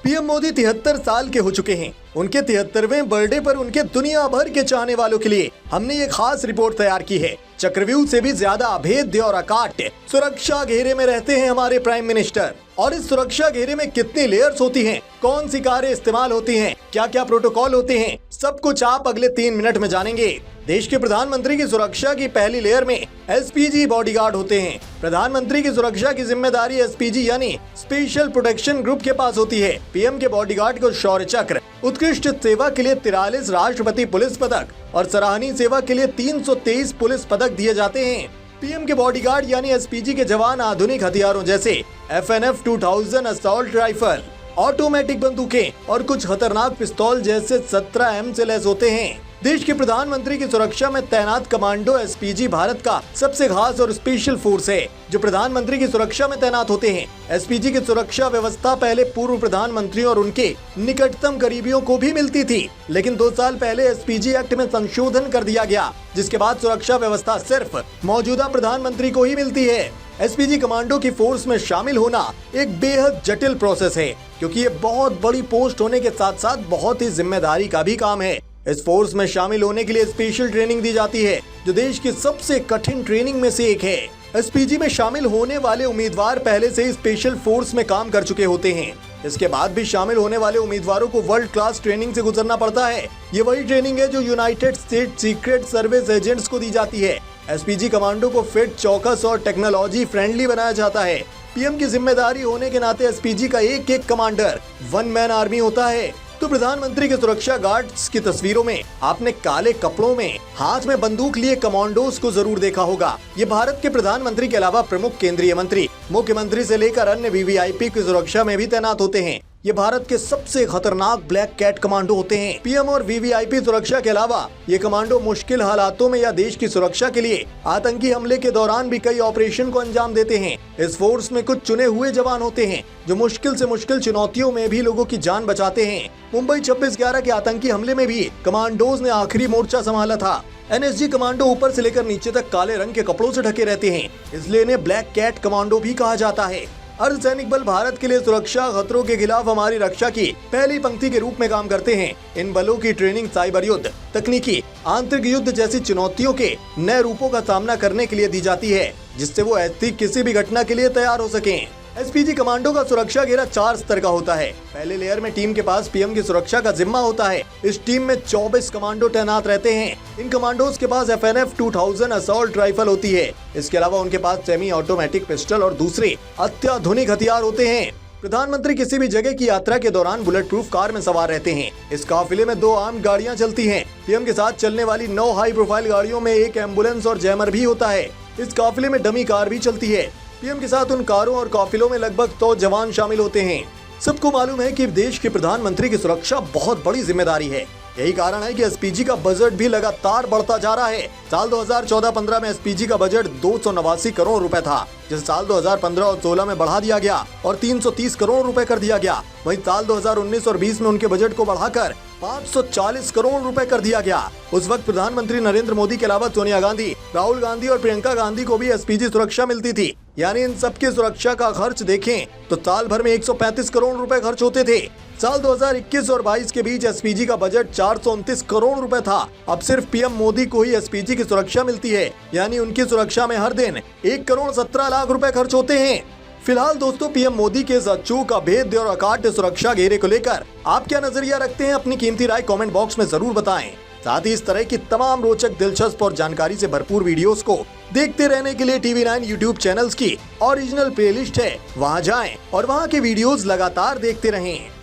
PM Modi 73 साल के हो चुके हैं। उनके 73वें बर्थडे पर उनके दुनिया भर के चाहने वालों के लिए हमने ये खास रिपोर्ट तैयार की है। चक्रव्यूह से भी ज्यादा अभेद्य और अकाट सुरक्षा घेरे में रहते हैं हमारे प्राइम मिनिस्टर। और इस सुरक्षा घेरे में कितनी लेयर्स होती हैं, कौन सी कारें इस्तेमाल होती हैं, क्या क्या प्रोटोकॉल होते हैं, सब कुछ आप अगले 3 मिनट में जानेंगे। देश के प्रधानमंत्री की सुरक्षा की पहली लेयर में एसपीजी बॉडीगार्ड होते हैं। प्रधानमंत्री की सुरक्षा की जिम्मेदारी एसपीजी यानी स्पेशल प्रोटेक्शन ग्रुप के पास होती है। पीएम के बॉडीगार्ड को शौर्य चक्र, उत्कृष्ट सेवा के लिए 43 राष्ट्रपति पुलिस पदक और सराहनीय सेवा के लिए 323 पुलिस पदक दिए जाते हैं। पीएम के बॉडीगार्ड यानी एसपीजी के जवान आधुनिक हथियारों जैसे FNF 2000 असॉल्ट राइफल, ऑटोमेटिक बंदूकें और कुछ खतरनाक पिस्तौल जैसे 17M से लैस होते हैं। देश के प्रधानमंत्री की सुरक्षा में तैनात कमांडो एसपीजी भारत का सबसे खास और स्पेशल फोर्स है जो प्रधानमंत्री की सुरक्षा में तैनात होते हैं। एसपीजी की सुरक्षा व्यवस्था पहले पूर्व प्रधानमंत्री और उनके निकटतम करीबियों को भी मिलती थी, लेकिन 2 साल पहले एसपीजी एक्ट में संशोधन कर दिया गया, जिसके बाद सुरक्षा व्यवस्था सिर्फ मौजूदा प्रधानमंत्री को ही मिलती है। एसपीजी कमांडो की फोर्स में शामिल होना एक बेहद जटिल प्रोसेस है, क्योंकि ये बहुत बड़ी पोस्ट होने के साथ साथ बहुत ही जिम्मेदारी का भी काम है। इस फोर्स में शामिल होने के लिए स्पेशल ट्रेनिंग दी जाती है, जो देश की सबसे कठिन ट्रेनिंग में से एक है। एसपीजी में शामिल होने वाले उम्मीदवार पहले से ही स्पेशल फोर्स में काम कर चुके होते हैं। इसके बाद भी शामिल होने वाले उम्मीदवारों को वर्ल्ड क्लास ट्रेनिंग से गुजरना पड़ता है। ये वही ट्रेनिंग है जो United state secret service agents को दी जाती है। एसपीजी कमांडो को फिट, चौकस और टेक्नोलॉजी फ्रेंडली बनाया जाता है। पीएम की जिम्मेदारी होने के नाते एसपीजी का एक कमांडर 1 मैन आर्मी होता है। तो प्रधानमंत्री के सुरक्षा गार्ड्स की तस्वीरों में आपने काले कपड़ों में हाथ में बंदूक लिए कमांडोज को जरूर देखा होगा। ये भारत के प्रधानमंत्री के अलावा प्रमुख केंद्रीय मंत्री, मुख्यमंत्री से लेकर अन्य वीवीआईपी की सुरक्षा में भी तैनात होते हैं। ये भारत के सबसे खतरनाक ब्लैक कैट कमांडो होते हैं। पीएम और वीवीआईपी सुरक्षा के अलावा ये कमांडो मुश्किल हालातों में या देश की सुरक्षा के लिए आतंकी हमले के दौरान भी कई ऑपरेशन को अंजाम देते हैं। इस फोर्स में कुछ चुने हुए जवान होते हैं जो मुश्किल से मुश्किल चुनौतियों में भी लोगों की जान बचाते हैं। मुंबई 26/11 के आतंकी हमले में भी कमांडोज ने आखिरी मोर्चा संभाला था। एनएसजी कमांडो ऊपर से लेकर नीचे तक काले रंग के कपड़ों से ढके रहते हैं, इसलिए इन्हें ब्लैक कैट कमांडो भी कहा जाता है। अर्धसैनिक बल भारत के लिए सुरक्षा खतरों के खिलाफ हमारी रक्षा की पहली पंक्ति के रूप में काम करते हैं। इन बलों की ट्रेनिंग साइबर युद्ध, तकनीकी, आंतरिक युद्ध जैसी चुनौतियों के नए रूपों का सामना करने के लिए दी जाती है, जिससे वो ऐसी किसी भी घटना के लिए तैयार हो सकें। एसपीजी कमांडो का सुरक्षा घेरा 4 स्तर का होता है। पहले लेयर में टीम के पास पीएम की सुरक्षा का जिम्मा होता है। इस टीम में 24 कमांडो तैनात रहते हैं। इन कमांडोज के पास FNF 2000 असॉल्ट राइफल होती है। इसके अलावा उनके पास सेमी ऑटोमेटिक पिस्टल और दूसरे अत्याधुनिक हथियार होते हैं। प्रधानमंत्री किसी भी जगह की यात्रा के दौरान बुलेट प्रूफ कार में सवार रहते हैं। इस काफिले में 2 आर्म्ड गाड़ियां चलती हैं। पीएम के साथ चलने वाली 9 हाई प्रोफाइल गाड़ियों में एक एम्बुलेंस और जैमर भी होता है। इस काफिले में डमी कार भी चलती है। पीएम के साथ उन कारों और काफिलों में लगभग 100 जवान शामिल होते हैं। सबको मालूम है कि देश के प्रधानमंत्री की सुरक्षा बहुत बड़ी जिम्मेदारी है। यही कारण है कि एसपीजी का बजट भी लगातार बढ़ता जा रहा है। साल 2014-15 में एसपीजी का बजट 289 करोड़ रुपए था, जिसे साल 2015 और 16 में बढ़ा दिया गया और 330 करोड़ रुपए कर दिया गया। वहीं साल 2019 और 20 में उनके बजट को बढ़ाकर 540 करोड़ रुपए कर दिया गया। उस वक्त प्रधानमंत्री नरेंद्र मोदी के अलावा सोनिया गांधी, राहुल गांधी और प्रियंका गांधी को भी एसपीजी सुरक्षा मिलती थी। यानी इन सबकी सुरक्षा का खर्च देखें तो साल भर में 135 करोड़ रुपए खर्च होते थे। साल 2021 और 22 के बीच एसपीजी का बजट 429 करोड़ रुपए था। अब सिर्फ पीएम मोदी को ही एसपीजी की सुरक्षा मिलती है, यानी उनकी सुरक्षा में हर दिन 1 करोड़ 17 लाख रुपए खर्च होते हैं। फिलहाल दोस्तों, पीएम मोदी के इस अचूक, अभेद्य और अकाट्य सुरक्षा घेरे को लेकर आप क्या नजरिया रखते हैं? अपनी कीमती राय कमेंट बॉक्स में जरूर बताएं। साथ ही इस तरह की तमाम रोचक, दिलचस्प और जानकारी से भरपूर वीडियोस को देखते रहने के लिए TV9 यूट्यूब चैनल्स की ओरिजिनल प्लेलिस्ट है, वहां जाएं और वहां के वीडियोस लगातार देखते रहें।